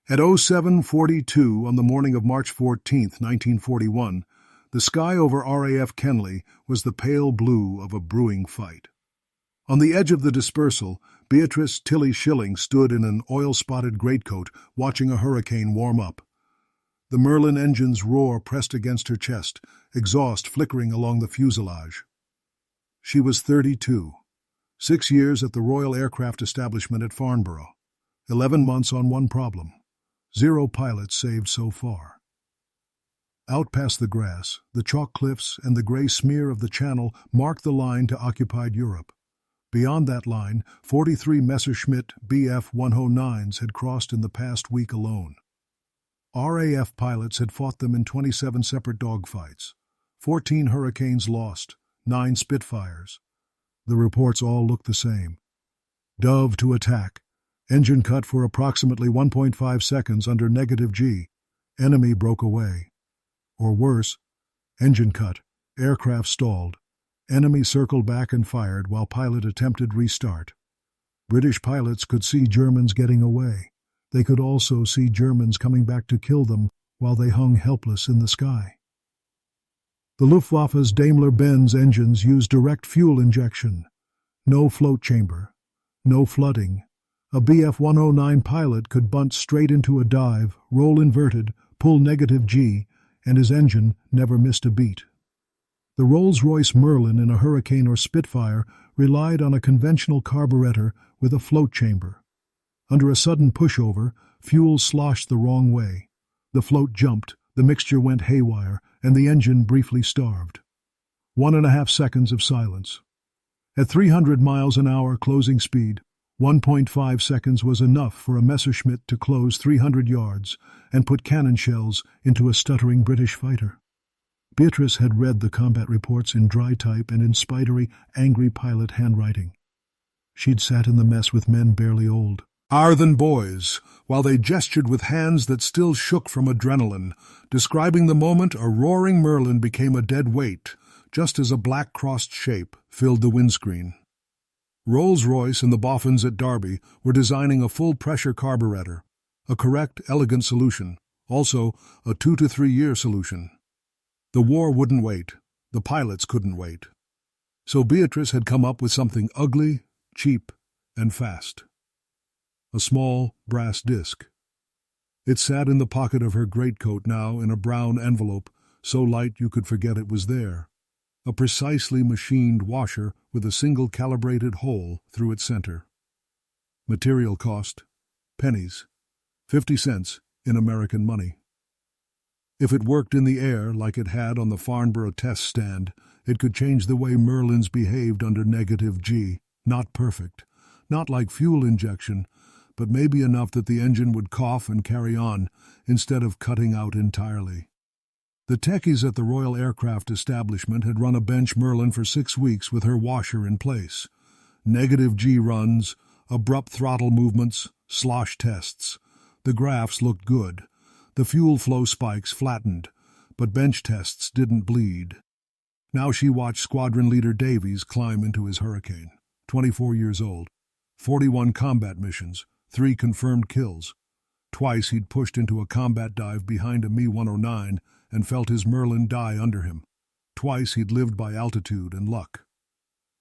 At 07:42 on the morning of March 14, 1941, the sky over RAF Kenley was the pale blue of a brewing fight. On the edge of the dispersal, Beatrice Schilling stood in an oil-spotted greatcoat watching a hurricane warm up. The Merlin engine's roar pressed against her chest, exhaust flickering along the fuselage. She was 32, 6 years at the Royal Aircraft Establishment at Farnborough, 11 months on one problem. 0 pilots saved so far. Out past the grass, the chalk cliffs and the grey smear of the Channel marked the line to occupied Europe. Beyond that line, 43 Messerschmitt Bf 109s had crossed in the past week alone. RAF pilots had fought them in 27 separate dogfights. 14 Hurricanes lost, 9 Spitfires. The reports all looked the same. Dove to attack. Engine cut for approximately 1.5 seconds under -G. Enemy broke away. Or worse, engine cut, aircraft stalled. Enemy circled back and fired while pilot attempted restart. British pilots could see Germans getting away. They could also see Germans coming back to kill them while they hung helpless in the sky. The Luftwaffe's Daimler-Benz engines used direct fuel injection. No float chamber. No flooding. A Bf 109 pilot could bunt straight into a dive, roll inverted, pull -G, and his engine never missed a beat. The Rolls-Royce Merlin in a Hurricane or Spitfire relied on a conventional carburettor with a float chamber. Under a sudden pushover, fuel sloshed the wrong way. The float jumped, the mixture went haywire, and the engine briefly starved. 1.5 seconds of silence. At 300 miles an hour closing speed, 1.5 seconds was enough for a Messerschmitt to close 300 yards and put cannon shells into a stuttering British fighter. Beatrice had read the combat reports in dry type and in spidery, angry pilot handwriting. She'd sat in the mess with men barely old, than boys, while they gestured with hands that still shook from adrenaline, describing the moment a roaring Merlin became a dead weight, just as a black crossed shape filled the windscreen. Rolls-Royce and the Boffins at Derby were designing a full-pressure carburettor, a correct, elegant solution, also a 2 to 3 year solution. The war wouldn't wait. The pilots couldn't wait. So Beatrice had come up with something ugly, cheap, and fast. A small brass disc. It sat in the pocket of her greatcoat now in a brown envelope, so light you could forget it was there. A precisely machined washer with a single calibrated hole through its center. Material cost, pennies, 50 cents in American money. If it worked in the air like it had on the Farnborough test stand, it could change the way Merlins behaved under -G. Not perfect, not like fuel injection, but maybe enough that the engine would cough and carry on instead of cutting out entirely. The techies at the Royal Aircraft Establishment had run a bench Merlin for 6 weeks with her washer in place. -G runs, abrupt throttle movements, slosh tests. The graphs looked good. The fuel flow spikes flattened, but bench tests didn't bleed. Now she watched Squadron Leader Davies climb into his Hurricane, 24 years old, 41 combat missions, 3 confirmed kills. Twice he'd pushed into a combat dive behind a Me-109 and felt his Merlin die under him. Twice he'd lived by altitude and luck.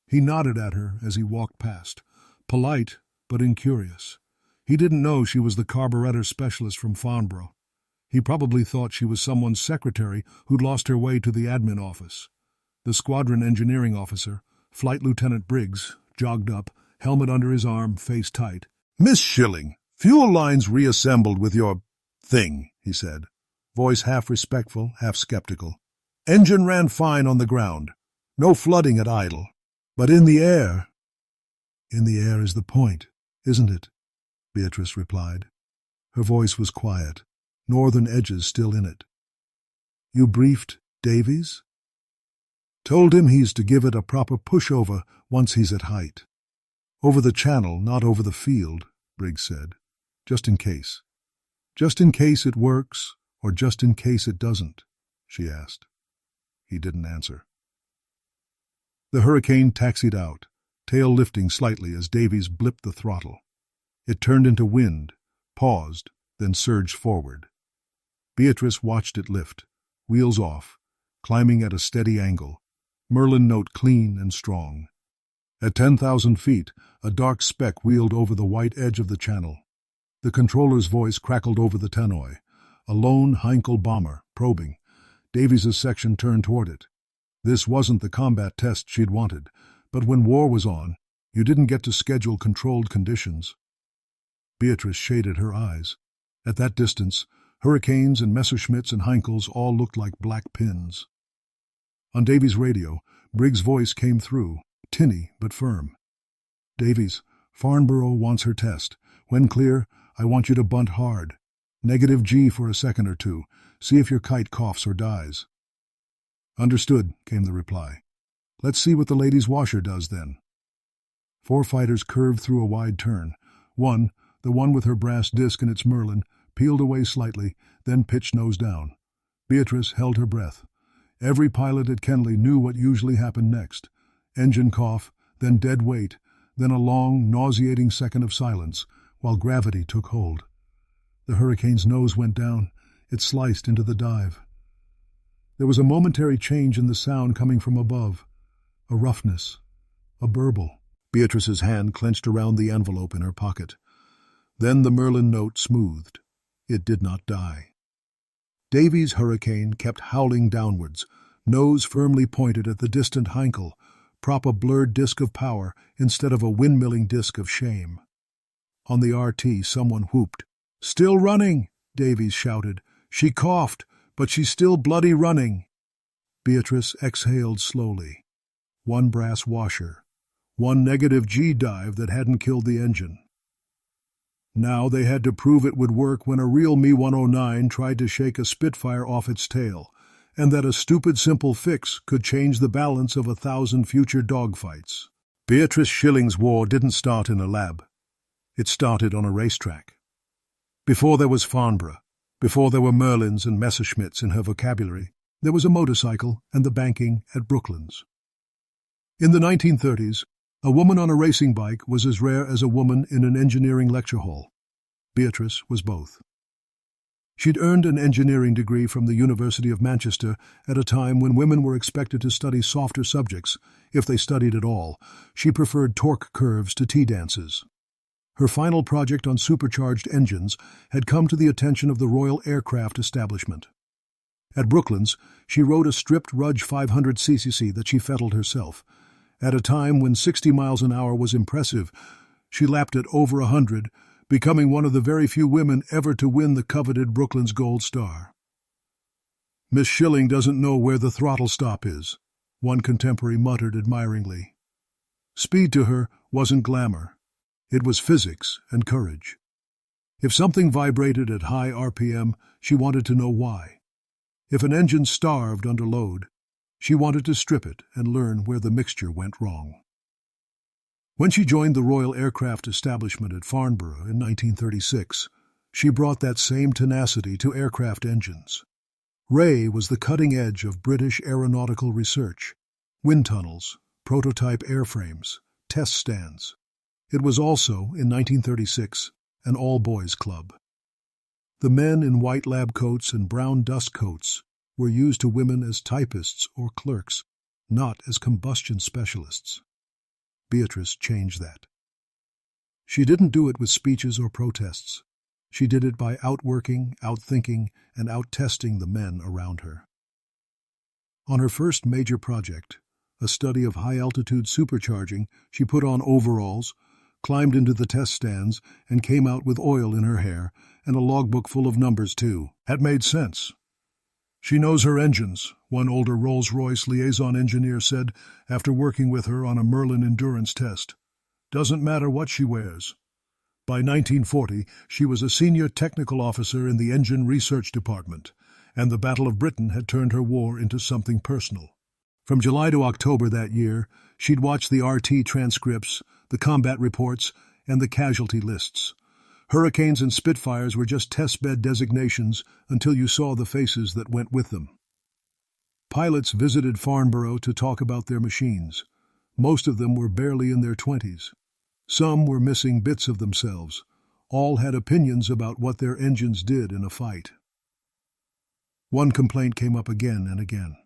He nodded at her as he walked past, polite but incurious. He didn't know she was the carburettor specialist from Farnborough. He probably thought she was someone's secretary who'd lost her way to the admin office. The squadron engineering officer, Flight Lieutenant Briggs, jogged up, helmet under his arm, face tight. "Miss Shilling, fuel lines reassembled with your thing," he said, voice half respectful, half skeptical. "Engine ran fine on the ground. No flooding at idle. But in the air—" "In the air is the point, isn't it?" Beatrice replied. Her voice was quiet, northern edges still in it. "You briefed Davies?" "Told him he's to give it a proper pushover once he's at height. Over the channel, not over the field," Briggs said. "Just in case." "Just in case it works, or just in case it doesn't?" she asked. He didn't answer. The Hurricane taxied out, tail lifting slightly as Davies blipped the throttle. It turned into wind, paused, then surged forward. Beatrice watched it lift, wheels off, climbing at a steady angle, Merlin note clean and strong. At 10,000 feet, a dark speck wheeled over the white edge of the channel. The controller's voice crackled over the tannoy. A lone Heinkel bomber, probing. Davies's section turned toward it. This wasn't the combat test she'd wanted, but when war was on, you didn't get to schedule controlled conditions. Beatrice shaded her eyes. At that distance, Hurricanes and Messerschmitts and Heinkels all looked like black pins. On Davies' radio, Briggs' voice came through, tinny but firm. "Davies, Farnborough wants her test. When clear, I want you to bunt hard. Negative G for a second or two. See if your kite coughs or dies." "Understood," came the reply. "Let's see what the ladies' washer does then." 4 fighters curved through a wide turn. One, the one with her brass disc and its Merlin, peeled away slightly, then pitched nose down. Beatrice held her breath. Every pilot at Kenley knew what usually happened next. Engine cough, then dead weight, then a long, nauseating second of silence, while gravity took hold. The Hurricane's nose went down. It sliced into the dive. There was a momentary change in the sound coming from above. A roughness. A burble. Beatrice's hand clenched around the envelope in her pocket. Then the Merlin note smoothed. It did not die. Davies' Hurricane kept howling downwards, nose firmly pointed at the distant Heinkel, prop a blurred disk of power instead of a windmilling disk of shame. On the RT, someone whooped. "Still running!" Davies shouted. "She coughed, but she's still bloody running." Beatrice exhaled slowly. One brass washer. One negative G dive that hadn't killed the engine. Now they had to prove it would work when a real Me-109 tried to shake a Spitfire off its tail, and that a stupid simple fix could change the balance of 1,000 future dogfights. Beatrice Schilling's war didn't start in a lab. It started on a racetrack. Before there was Farnborough, before there were Merlins and Messerschmitts in her vocabulary, there was a motorcycle and the banking at Brooklands. In the 1930s, a woman on a racing bike was as rare as a woman in an engineering lecture hall. Beatrice was both. She'd earned an engineering degree from the University of Manchester at a time when women were expected to study softer subjects, if they studied at all. She preferred torque curves to tea dances. Her final project on supercharged engines had come to the attention of the Royal Aircraft Establishment. At Brooklands, she rode a stripped Rudge 500 CCC that she fettled herself. At a time when 60 miles an hour was impressive, she lapped at over 100, becoming one of the very few women ever to win the coveted Brooklands Gold Star. "Miss Shilling doesn't know where the throttle stop is," one contemporary muttered admiringly. Speed to her wasn't glamour. It was physics and courage. If something vibrated at high RPM, she wanted to know why. If an engine starved under load, she wanted to strip it and learn where the mixture went wrong. When she joined the Royal Aircraft Establishment at Farnborough in 1936, she brought that same tenacity to aircraft engines. Ray was the cutting edge of British aeronautical research. Wind tunnels, prototype airframes, test stands. It was also, in 1936, an all-boys club. The men in white lab coats and brown dust coats were used to women as typists or clerks, not as combustion specialists. Beatrice changed that. She didn't do it with speeches or protests. She did it by outworking, outthinking, and outtesting the men around her. On her first major project, a study of high-altitude supercharging, she put on overalls, climbed into the test stands, and came out with oil in her hair, and a logbook full of numbers, too. That made sense. "She knows her engines," one older Rolls-Royce liaison engineer said after working with her on a Merlin endurance test. "Doesn't matter what she wears." By 1940, she was a senior technical officer in the Engine Research Department, and the Battle of Britain had turned her war into something personal. From July to October that year, she'd watched the RT transcripts, the combat reports, and the casualty lists. Hurricanes and Spitfires were just testbed designations until you saw the faces that went with them. Pilots visited Farnborough to talk about their machines. Most of them were barely in their 20s. Some were missing bits of themselves. All had opinions about what their engines did in a fight. One complaint came up again and again.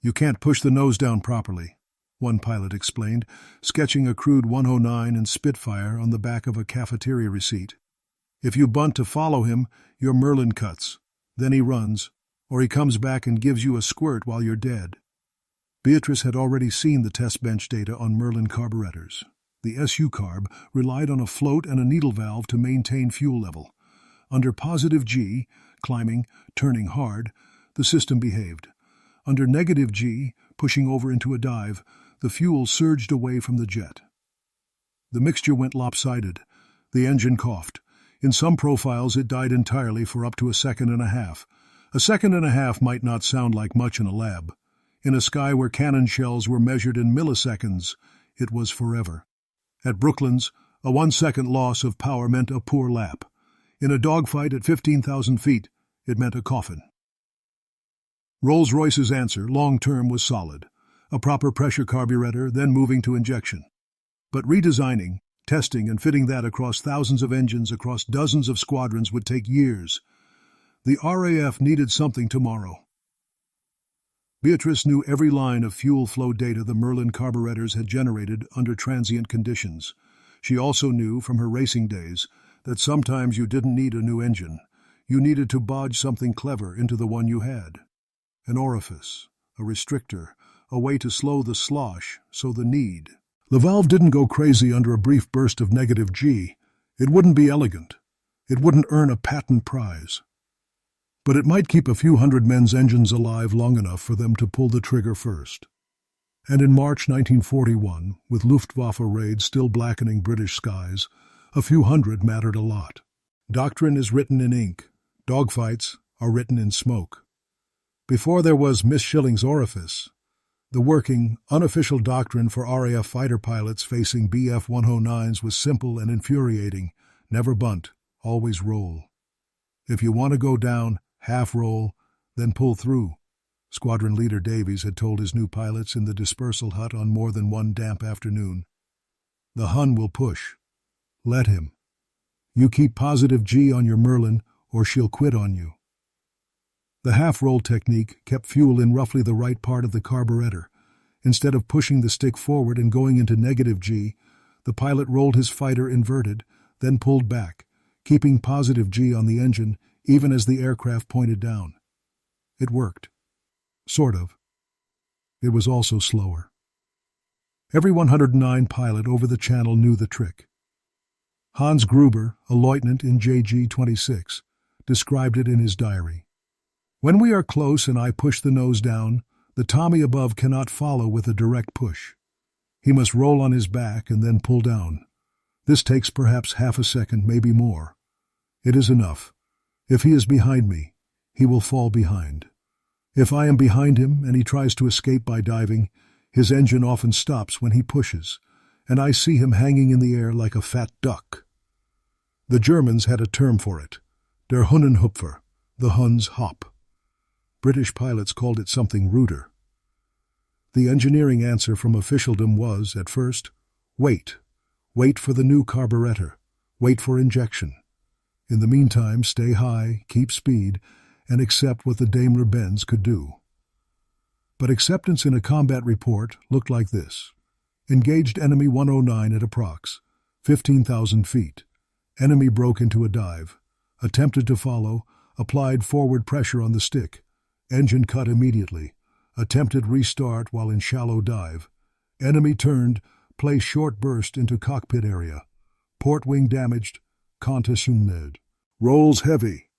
"You can't push the nose down properly," one pilot explained, sketching a crude 109 and Spitfire on the back of a cafeteria receipt. "If you bunt to follow him, your Merlin cuts. Then he runs, or he comes back and gives you a squirt while you're dead." Beatrice had already seen the test bench data on Merlin carburettors. The SU carb relied on a float and a needle valve to maintain fuel level. Under positive G, climbing, turning hard, the system behaved. Under negative G, pushing over into a dive, the fuel surged away from the jet. The mixture went lopsided. The engine coughed. In some profiles it died entirely for up to a second and a half. A second and a half might not sound like much in a lab. In a sky where cannon shells were measured in milliseconds, it was forever. At Brooklands, a 1-second loss of power meant a poor lap. In a dogfight at 15,000 feet, it meant a coffin. Rolls-Royce's answer, long-term, was solid. A proper pressure carburetor, then moving to injection. But redesigning, testing, and fitting that across thousands of engines across dozens of squadrons would take years. The RAF needed something tomorrow. Beatrice knew every line of fuel flow data the Merlin carburettors had generated under transient conditions. She also knew from her racing days that sometimes you didn't need a new engine. You needed to bodge something clever into the one you had. An orifice, a restrictor, a way to slow the slosh, so the need. The valve didn't go crazy under a brief burst of negative G. It wouldn't be elegant. It wouldn't earn a patent prize. But it might keep a few hundred men's engines alive long enough for them to pull the trigger first. And in March 1941, with Luftwaffe raids still blackening British skies, a few hundred mattered a lot. Doctrine is written in ink. Dogfights are written in smoke. Before there was Miss Shilling's Orifice, the working, unofficial doctrine for RAF fighter pilots facing BF 109s was simple and infuriating. Never bunt, always roll. If you want to go down, half roll, then pull through, Squadron Leader Davies had told his new pilots in the dispersal hut on more than one damp afternoon. The Hun will push. Let him. You keep positive G on your Merlin, or she'll quit on you. The half-roll technique kept fuel in roughly the right part of the carburetor. Instead of pushing the stick forward and going into negative G, the pilot rolled his fighter inverted, then pulled back, keeping positive G on the engine even as the aircraft pointed down. It worked. Sort of. It was also slower. Every 109 pilot over the channel knew the trick. Hans Gruber, a lieutenant in JG-26, described it in his diary. "When we are close and I push the nose down, the Tommy above cannot follow with a direct push. He must roll on his back and then pull down. This takes perhaps half a second, maybe more. It is enough. If he is behind me, he will fall behind. If I am behind him and he tries to escape by diving, his engine often stops when he pushes, and I see him hanging in the air like a fat duck." The Germans had a term for it, der Hunnenhupfer, the Hun's hop. British pilots called it something ruder. The engineering answer from officialdom was, at first, wait. Wait for the new carburettor. Wait for injection. In the meantime, stay high, keep speed, and accept what the Daimler-Benz could do. But acceptance in a combat report looked like this. Engaged enemy 109 at approx. 15,000 feet. Enemy broke into a dive. Attempted to follow. Applied forward pressure on the stick. Engine cut immediately. Attempted restart while in shallow dive. Enemy turned. Placed short burst into cockpit area. Port wing damaged. Contusioned. Rolls heavy.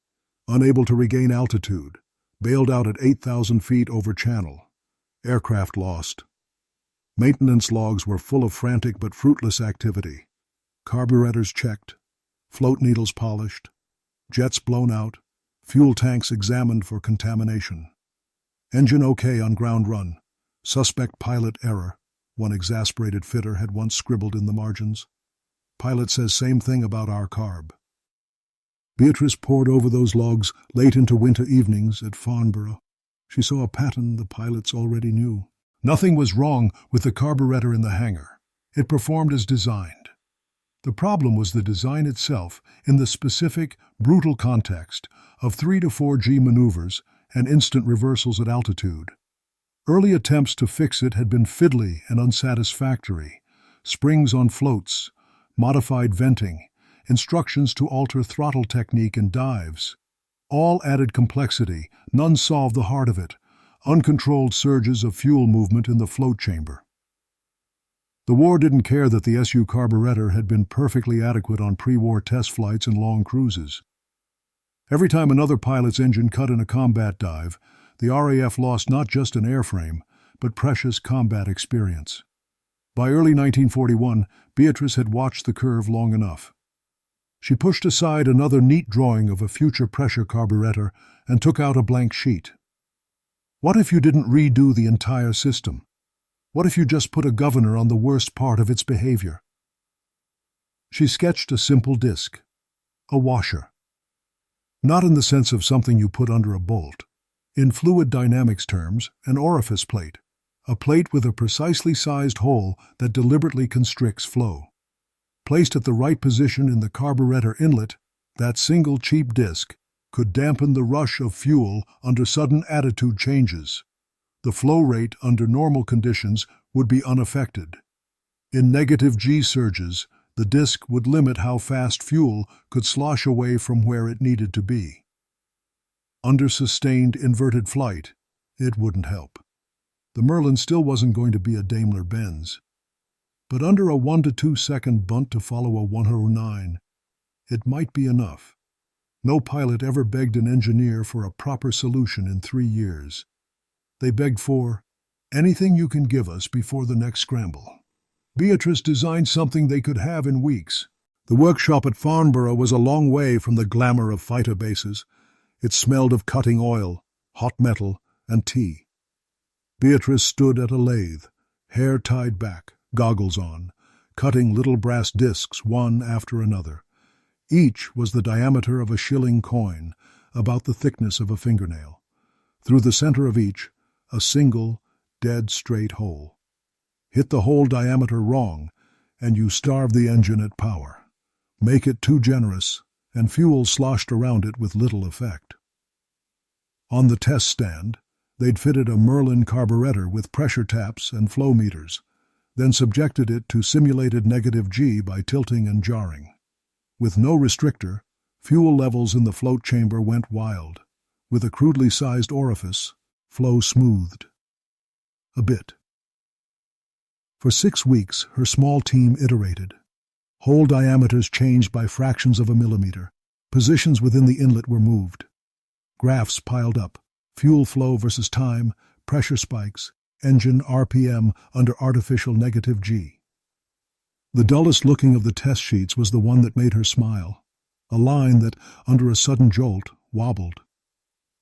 Unable to regain altitude. Bailed out at 8,000 feet over channel. Aircraft lost. Maintenance logs were full of frantic but fruitless activity. Carburetors checked. Float needles polished. Jets blown out. Fuel tanks examined for contamination. Engine okay on ground run. Suspect pilot error, one exasperated fitter had once scribbled in the margins. Pilot says same thing about our carb. Beatrice pored over those logs late into winter evenings at Farnborough. She saw a pattern the pilots already knew. Nothing was wrong with the carburettor in the hangar. It performed as designed. The problem was the design itself in the specific, brutal context of 3 to 4G maneuvers and instant reversals at altitude. Early attempts to fix it had been fiddly and unsatisfactory. Springs on floats, modified venting, instructions to alter throttle technique and dives. All added complexity, none solved the heart of it: uncontrolled surges of fuel movement in the float chamber. The war didn't care that the SU carburettor had been perfectly adequate on pre-war test flights and long cruises. Every time another pilot's engine cut in a combat dive, the RAF lost not just an airframe, but precious combat experience. By early 1941, Beatrice had watched the curve long enough. She pushed aside another neat drawing of a future pressure carburettor and took out a blank sheet. What if you didn't redo the entire system? What if you just put a governor on the worst part of its behavior? She sketched a simple disc, a washer. Not in the sense of something you put under a bolt. In fluid dynamics terms, an orifice plate, a plate with a precisely sized hole that deliberately constricts flow. Placed at the right position in the carburettor inlet, that single cheap disc could dampen the rush of fuel under sudden attitude changes. The flow rate under normal conditions would be unaffected. In negative G surges, the disc would limit how fast fuel could slosh away from where it needed to be. Under sustained inverted flight, it wouldn't help. The Merlin still wasn't going to be a Daimler-Benz. But under a 1 to 2 second bunt to follow a 109, it might be enough. No pilot ever begged an engineer for a proper solution in 3 years. They begged for anything you can give us before the next scramble. Beatrice designed something they could have in weeks. The workshop at Farnborough was a long way from the glamour of fighter bases. It smelled of cutting oil, hot metal, and tea. Beatrice stood at a lathe, hair tied back, goggles on, cutting little brass discs one after another. Each was the diameter of a shilling coin, about the thickness of a fingernail. Through the center of each, a single, dead straight hole. Hit the hole diameter wrong, and you starve the engine at power. Make it too generous, and fuel sloshed around it with little effect. On the test stand, they'd fitted a Merlin carburettor with pressure taps and flow meters, then subjected it to simulated negative G by tilting and jarring. With no restrictor, fuel levels in the float chamber went wild. With a crudely sized orifice, flow smoothed. A bit. For 6 weeks, her small team iterated. Hole diameters changed by fractions of a millimeter. Positions within the inlet were moved. Graphs piled up. Fuel flow versus time, pressure spikes, engine RPM under artificial negative G. The dullest looking of the test sheets was the one that made her smile. A line that, under a sudden jolt, wobbled,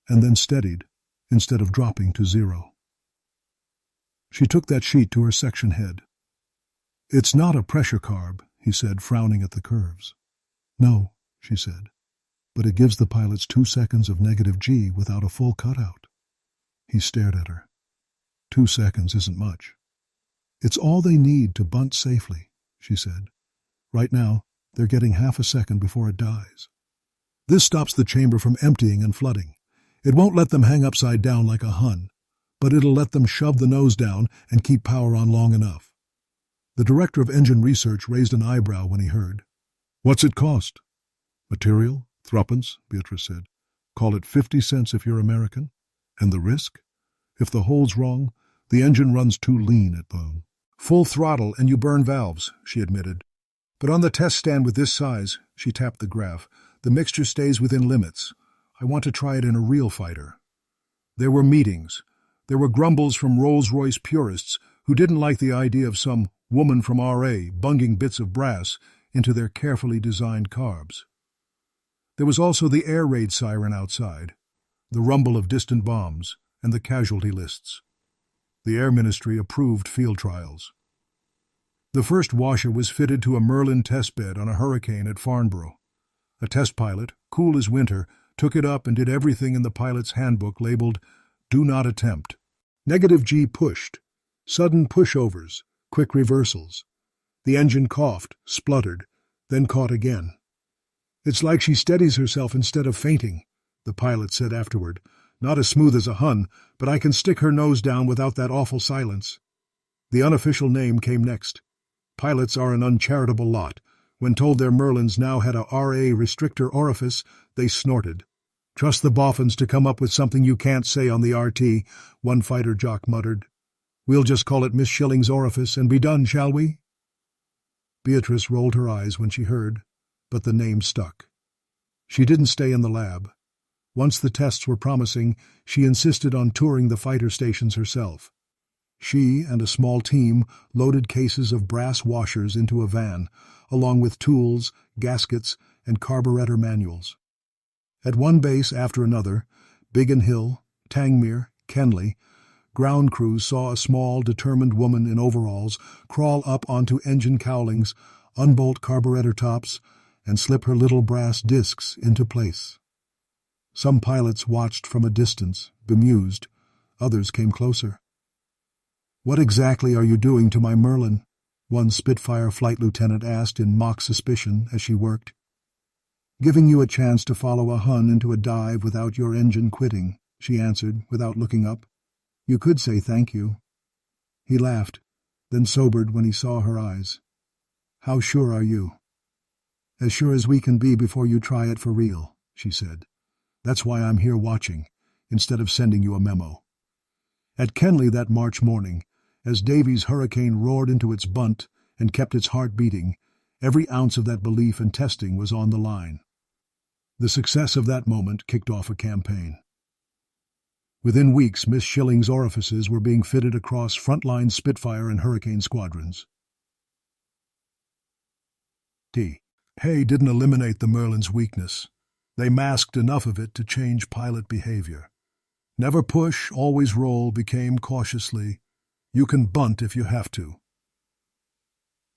and then steadied, instead of dropping to 0. She took that sheet to her section head. "It's not a pressure carb," he said, frowning at the curves. "No," she said, "but it gives the pilots 2 seconds of negative G without a full cutout." He stared at her. 2 seconds isn't much. "It's all they need to bunt safely," she said. "Right now, they're getting half a second before it dies. This stops the chamber from emptying and flooding. It won't let them hang upside down like a Hun, but it'll let them shove the nose down and keep power on long enough." The director of engine research raised an eyebrow when he heard. "What's it cost?" "Material, thruppence," Beatrice said. "Call it 50 cents if you're American. And the risk? If the hole's wrong, the engine runs too lean at bone." "Full throttle and you burn valves," she admitted. "But on the test stand with this size," she tapped the graph, "the mixture stays within limits. I want to try it in a real fighter." There were meetings. There were grumbles from Rolls-Royce purists who didn't like the idea of some woman from RA bunging bits of brass into their carefully designed carbs. There was also the air raid siren outside, the rumble of distant bombs, and the casualty lists. The Air Ministry approved field trials. The first washer was fitted to a Merlin testbed on a Hurricane at Farnborough. A test pilot, cool as winter, took it up and did everything in the pilot's handbook labeled "Do Not Attempt." Negative G pushed, sudden pushovers, quick reversals. The engine coughed, spluttered, then caught again. "It's like she steadies herself instead of fainting," the pilot said afterward. "Not as smooth as a Hun, but I can stick her nose down without that awful silence." The unofficial name came next. Pilots are an uncharitable lot. When told their Merlins now had a RA restrictor orifice, they snorted. "Trust the boffins to come up with something you can't say on the RT," one fighter jock muttered. "We'll just call it Miss Shilling's orifice and be done, shall we?" Beatrice rolled her eyes when she heard, but the name stuck. She didn't stay in the lab. Once the tests were promising, she insisted on touring the fighter stations herself. She and a small team loaded cases of brass washers into a van, along with tools, gaskets, and carburettor manuals. At one base after another, Biggin Hill, Tangmere, Kenley, ground crews saw a small, determined woman in overalls crawl up onto engine cowlings, unbolt carburettor tops, and slip her little brass discs into place. Some pilots watched from a distance, bemused. Others came closer. "What exactly are you doing to my Merlin?" one Spitfire flight lieutenant asked in mock suspicion as she worked. "Giving you a chance to follow a Hun into a dive without your engine quitting," she answered without looking up. "You could say thank you." He laughed, then sobered when he saw her eyes. "How sure are you?" "As sure as we can be before you try it for real," she said. "That's why I'm here watching, instead of sending you a memo." At Kenley that March morning, as Davy's Hurricane roared into its bunt and kept its heart beating, every ounce of that belief and testing was on the line. The success of that moment kicked off a campaign. Within weeks, Miss Shilling's orifices were being fitted across frontline Spitfire and Hurricane squadrons. Hay didn't eliminate the Merlin's weakness. They masked enough of it to change pilot behavior. Never push, always roll became cautiously, "You can bunt if you have to."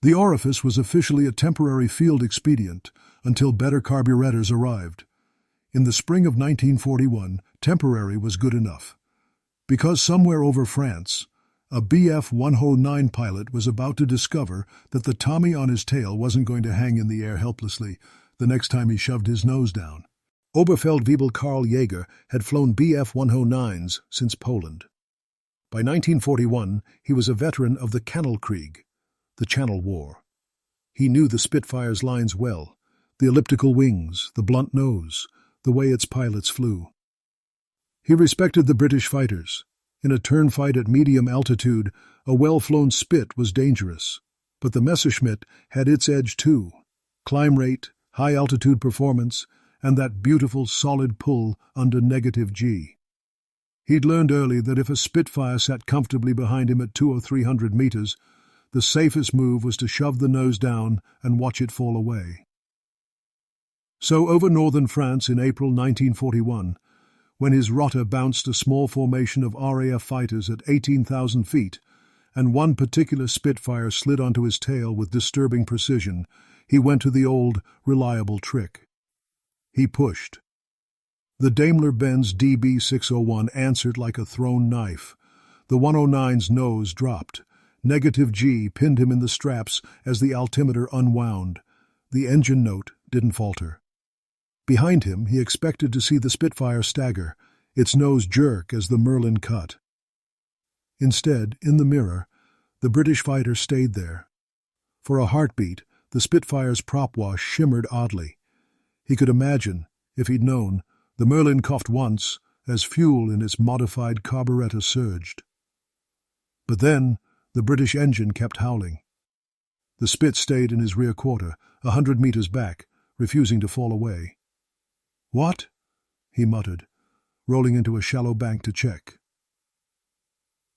The orifice was officially a temporary field expedient until better carburettors arrived. In the spring of 1941, temporary was good enough. Because somewhere over France, a BF 109 pilot was about to discover that the Tommy on his tail wasn't going to hang in the air helplessly the next time he shoved his nose down. Oberfeldwebel Karl Jaeger had flown BF 109s since Poland. By 1941, he was a veteran of the Kanalkrieg, the Channel War. He knew the Spitfire's lines well, the elliptical wings, the blunt nose, the way its pilots flew. He respected the British fighters. In a turn fight at medium altitude, a well-flown Spit was dangerous, but the Messerschmitt had its edge too: climb rate, high-altitude performance, and that beautiful solid pull under -G. He'd learned early that if a Spitfire sat comfortably behind him at 200 or 300 meters, the safest move was to shove the nose down and watch it fall away. So over northern France in April 1941, when his rotor bounced a small formation of RAF fighters at 18,000 feet, and one particular Spitfire slid onto his tail with disturbing precision, he went to the old, reliable trick. He pushed. The Daimler-Benz DB601 answered like a thrown knife. The 109's nose dropped. -G pinned him in the straps as the altimeter unwound. The engine note didn't falter. Behind him, he expected to see the Spitfire stagger, its nose jerk as the Merlin cut. Instead, in the mirror, the British fighter stayed there. For a heartbeat, the Spitfire's prop wash shimmered oddly. He could imagine, if he'd known, the Merlin coughed once as fuel in its modified carburettor surged. But then, the British engine kept howling. The Spit stayed in his rear quarter, 100 meters back, refusing to fall away. "What?" he muttered, rolling into a shallow bank to check.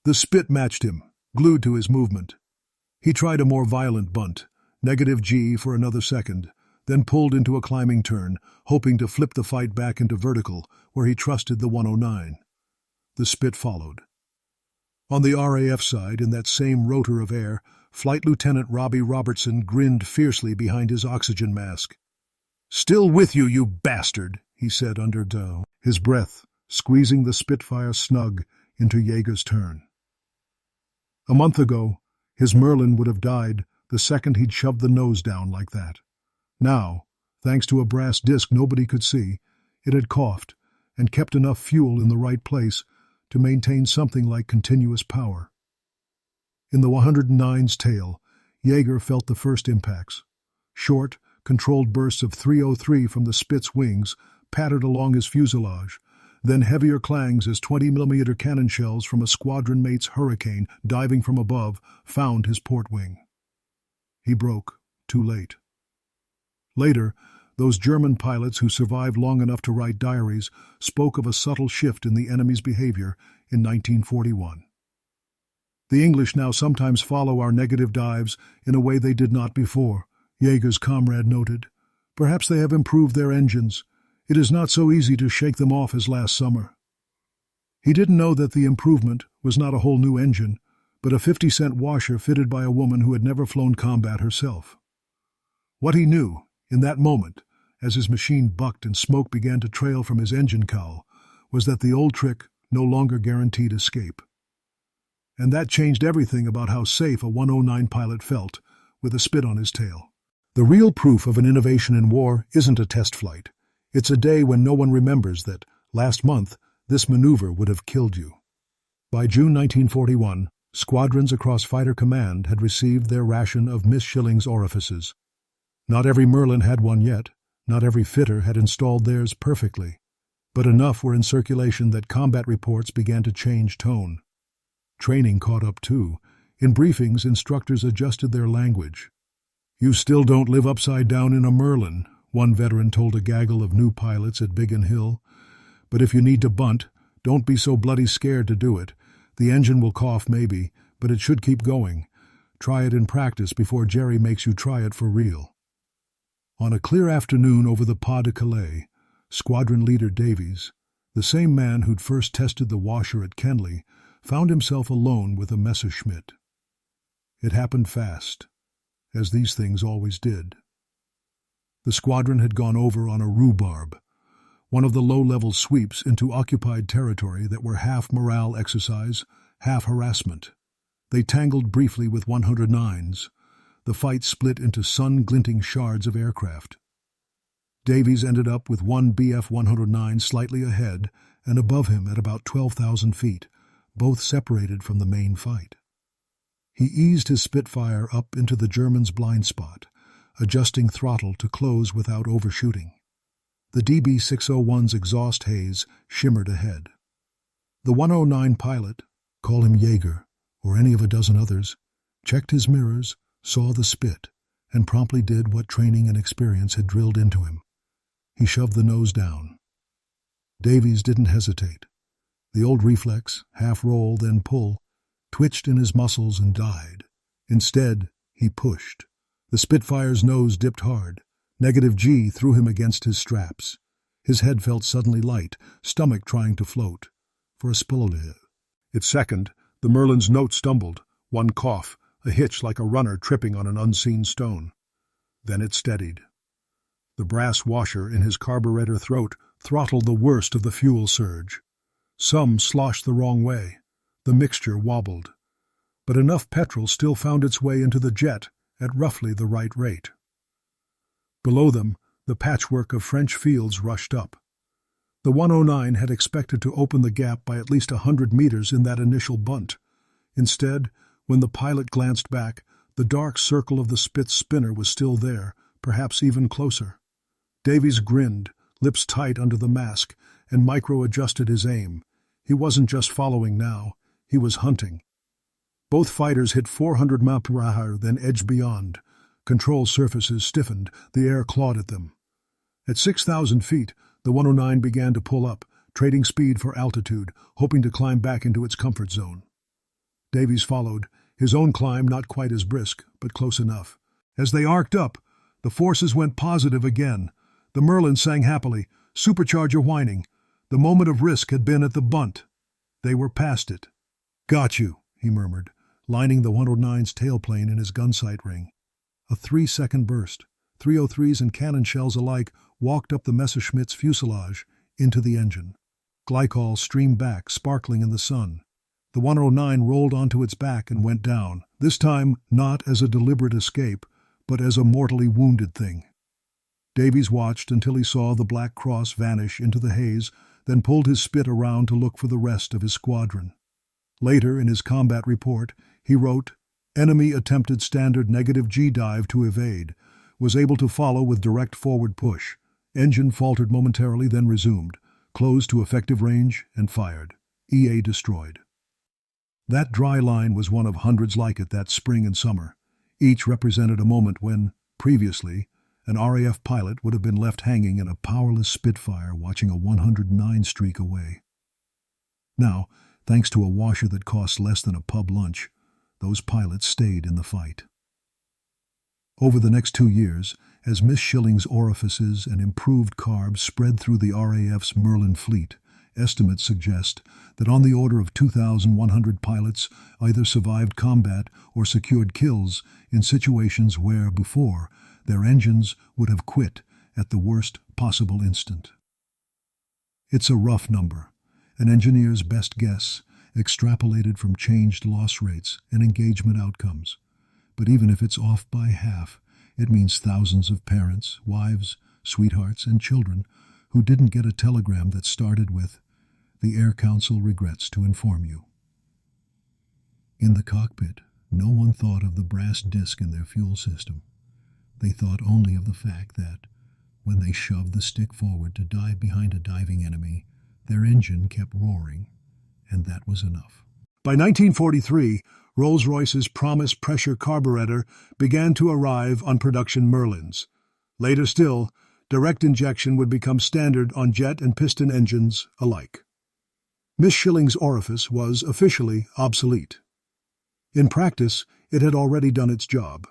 The Spit matched him, glued to his movement. He tried a more violent bunt, -G for another second, then pulled into a climbing turn, hoping to flip the fight back into vertical, where he trusted the 109. The Spit followed. On the RAF side, in that same rotor of air, Flight Lieutenant Robbie Robertson grinned fiercely behind his oxygen mask. "Still with you, you bastard," he said under tow, his breath squeezing the Spitfire snug into Jaeger's turn. A month ago, his Merlin would have died the second he'd shoved the nose down like that. Now, thanks to a brass disc nobody could see, it had coughed and kept enough fuel in the right place to maintain something like continuous power. In the 109's tail, Jaeger felt the first impacts. Short, controlled bursts of 303 from the Spit's wings pattered along his fuselage, then heavier clangs as 20mm cannon shells from a squadron mate's Hurricane diving from above found his port wing. He broke, too late. Later, those German pilots who survived long enough to write diaries spoke of a subtle shift in the enemy's behavior in 1941. The English now sometimes follow our negative dives in a way they did not before, Jaeger's comrade noted. Perhaps they have improved their engines. It is not so easy to shake them off as last summer. He didn't know that the improvement was not a whole new engine, but a 50-cent washer fitted by a woman who had never flown combat herself. What he knew, in that moment, as his machine bucked and smoke began to trail from his engine cowl, was that the old trick no longer guaranteed escape. And that changed everything about how safe a 109 pilot felt with a Spit on his tail. The real proof of an innovation in war isn't a test flight. It's a day when no one remembers that, last month, this maneuver would have killed you. By June 1941, squadrons across Fighter Command had received their ration of Miss Shilling's orifices. Not every Merlin had one yet, not every fitter had installed theirs perfectly, but enough were in circulation that combat reports began to change tone. Training caught up too. In briefings, instructors adjusted their language. "You still don't live upside down in a Merlin," one veteran told a gaggle of new pilots at Biggin Hill. "But if you need to bunt, don't be so bloody scared to do it. The engine will cough maybe, but it should keep going. Try it in practice before Jerry makes you try it for real." On a clear afternoon over the Pas de Calais, squadron leader Davies, the same man who'd first tested the washer at Kenley, found himself alone with a Messerschmitt. It happened fast, as these things always did. The squadron had gone over on a rhubarb, one of the low-level sweeps into occupied territory that were half morale exercise, half harassment. They tangled briefly with 109s. The fight split into sun-glinting shards of aircraft. Davies ended up with one BF-109 slightly ahead and above him at about 12,000 feet, both separated from the main fight. He eased his Spitfire up into the German's blind spot, adjusting throttle to close without overshooting. The DB-601's exhaust haze shimmered ahead. The 109 pilot, call him Jaeger, or any of a dozen others, checked his mirrors, saw the Spit, and promptly did what training and experience had drilled into him. He shoved the nose down. Davies didn't hesitate. The old reflex, half roll, then pull, twitched in his muscles and died. Instead, he pushed. The Spitfire's nose dipped hard. -G threw him against his straps. His head felt suddenly light, stomach trying to float. For a spilloleh. Its second, the Merlin's note stumbled, one cough, a hitch like a runner tripping on an unseen stone. Then it steadied. The brass washer in his carburettor throat throttled the worst of the fuel surge. Some sloshed the wrong way. The mixture wobbled. But enough petrol still found its way into the jet at roughly the right rate. Below them, the patchwork of French fields rushed up. The 109 had expected to open the gap by at least 100 meters in that initial bunt. Instead, when the pilot glanced back, the dark circle of the Spit's spinner was still there, perhaps even closer. Davies grinned, lips tight under the mask, and micro-adjusted his aim. He wasn't just following now, he was hunting. Both fighters hit 400 mph, then edged beyond. Control surfaces stiffened, the air clawed at them. At 6,000 feet, the 109 began to pull up, trading speed for altitude, hoping to climb back into its comfort zone. Davies followed, his own climb not quite as brisk, but close enough. As they arced up, the forces went positive again. The Merlin sang happily, supercharger whining. The moment of risk had been at the bunt. They were past it. "Got you," he murmured, lining the 109's tailplane in his gunsight ring. A 3-second burst. 303s and cannon shells alike walked up the Messerschmitt's fuselage into the engine. Glycol streamed back, sparkling in the sun. The 109 rolled onto its back and went down, this time not as a deliberate escape, but as a mortally wounded thing. Davies watched until he saw the black cross vanish into the haze, then pulled his Spit around to look for the rest of his squadron. Later, in his combat report, he wrote, "Enemy attempted standard -G dive to evade. Was able to follow with direct forward push. Engine faltered momentarily, then resumed. Closed to effective range and fired. EA destroyed." That dry line was one of hundreds like it that spring and summer. Each represented a moment when, previously, an RAF pilot would have been left hanging in a powerless Spitfire watching a 109 streak away. Now, thanks to a washer that cost less than a pub lunch, those pilots stayed in the fight. Over the next 2 years, as Miss Shilling's orifices and improved carbs spread through the RAF's Merlin fleet, estimates suggest that on the order of 2,100 pilots either survived combat or secured kills in situations where, before, their engines would have quit at the worst possible instant. It's a rough number, an engineer's best guess, extrapolated from changed loss rates and engagement outcomes. But even if it's off by half, it means thousands of parents, wives, sweethearts, and children who didn't get a telegram that started with, "The Air Council regrets to inform you." In the cockpit, no one thought of the brass disc in their fuel system. They thought only of the fact that, when they shoved the stick forward to dive behind a diving enemy, their engine kept roaring, and that was enough. By 1943, Rolls-Royce's Promise pressure carburettor began to arrive on production Merlins. Later still, direct injection would become standard on jet and piston engines alike. Miss Shilling's orifice was officially obsolete. In practice, it had already done its job.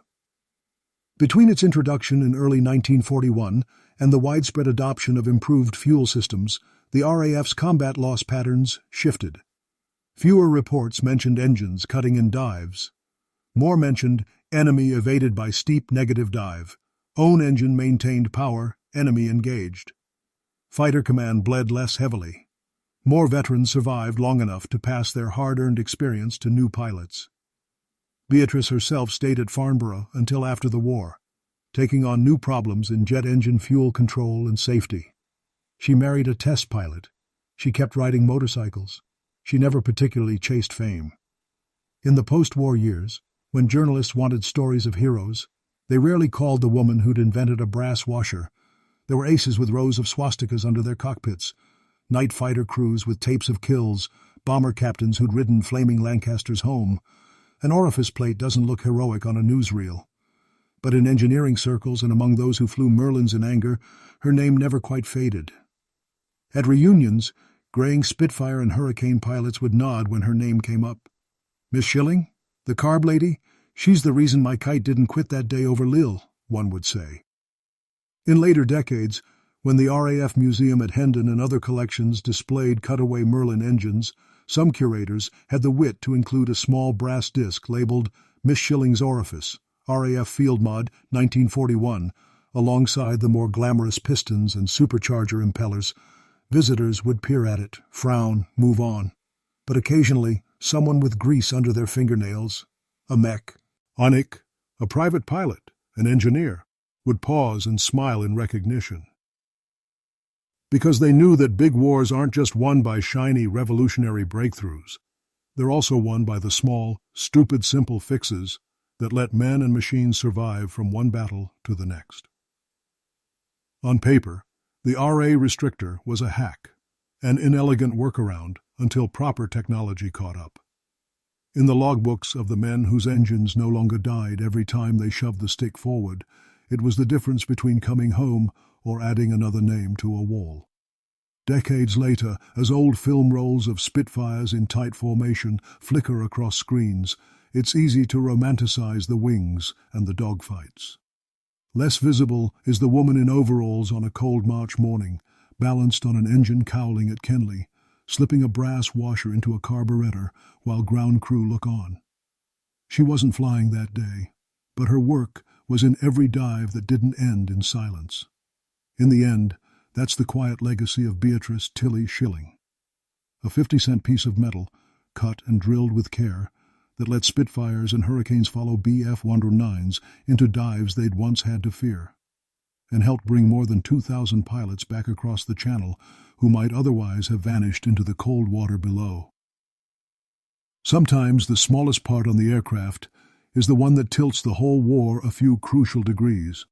Between its introduction in early 1941 and the widespread adoption of improved fuel systems, the RAF's combat loss patterns shifted. Fewer reports mentioned engines cutting in dives. More mentioned enemy evaded by steep negative dive. Own engine maintained power, enemy engaged. Fighter command bled less heavily. More veterans survived long enough to pass their hard-earned experience to new pilots. Beatrice herself stayed at Farnborough until after the war, taking on new problems in jet engine fuel control and safety. She married a test pilot. She kept riding motorcycles. She never particularly chased fame. In the post-war years, when journalists wanted stories of heroes, they rarely called the woman who'd invented a brass washer. There were aces with rows of swastikas under their cockpits, night fighter crews with tapes of kills, bomber captains who'd ridden flaming Lancasters home. An orifice plate doesn't look heroic on a newsreel. But in engineering circles and among those who flew Merlins in anger, her name never quite faded. At reunions, graying Spitfire and Hurricane pilots would nod when her name came up. "Miss Shilling? The carb lady? She's the reason my kite didn't quit that day over Lille," one would say. In later decades, when the RAF Museum at Hendon and other collections displayed cutaway Merlin engines, some curators had the wit to include a small brass disc labeled Miss Shilling's Orifice, RAF Field Mod, 1941, alongside the more glamorous pistons and supercharger impellers. Visitors would peer at it, frown, move on. But occasionally, someone with grease under their fingernails, a mech, Onik, a private pilot, an engineer, would pause and smile in recognition. Because they knew that big wars aren't just won by shiny, revolutionary breakthroughs. They're also won by the small, stupid, simple fixes that let men and machines survive from one battle to the next. On paper, the RA restrictor was a hack, an inelegant workaround until proper technology caught up. In the logbooks of the men whose engines no longer died every time they shoved the stick forward, it was the difference between coming home or adding another name to a wall. Decades later, as old film rolls of Spitfires in tight formation flicker across screens, it's easy to romanticize the wings and the dogfights. Less visible is the woman in overalls on a cold March morning, balanced on an engine cowling at Kenley, slipping a brass washer into a carburettor while ground crew look on. She wasn't flying that day, but her work was in every dive that didn't end in silence. In the end, that's the quiet legacy of Beatrice Schilling. A 50-cent piece of metal, cut and drilled with care, that let Spitfires and Hurricanes follow BF-109s into dives they'd once had to fear. and helped bring more than 2,000 pilots back across the Channel who might otherwise have vanished into the cold water below. Sometimes the smallest part on the aircraft is the one that tilts the whole war a few crucial degrees.